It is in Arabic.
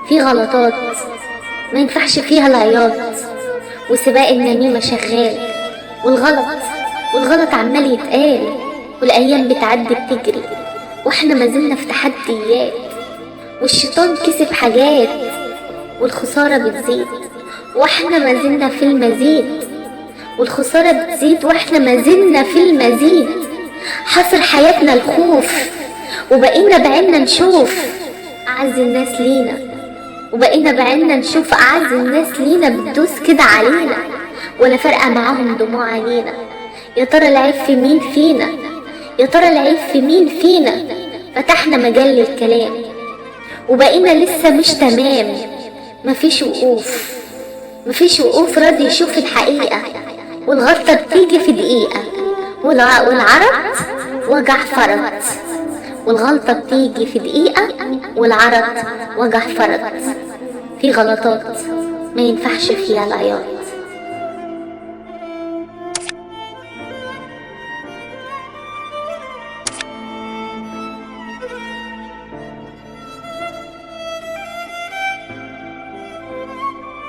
في غلطات ما ينفعش فيها العياط، وسباق النميمة شغال، والغلط عمال يتقال، والايام بتعدي بتجري واحنا ما زلنا في تحديات، والشيطان كسب حاجات، والخسارة بتزيد واحنا ما زلنا في المزيد، والخسارة بتزيد واحنا ما زلنا في المزيد. حصر حياتنا الخوف، وبقينا بعنا نشوف أعز الناس لينا، وبقينا بعنا نشوف أعز الناس لينا بتدوس كده علينا، ولا فارقة معاهم دموع عينينا. يا ترى العيب في مين فينا؟ يا ترى العيب في مين فينا؟ فتحنا مجال للكلام وبقينا لسه مش تمام. مفيش وقوف راضي يشوف الحقيقة، والغلطة بتيجي في دقيقة، والعرض وجع فرط. والغلطة بتيجي في دقيقة، والعرض وجع فرط. في غلطات ما ينفعش فيها العياط.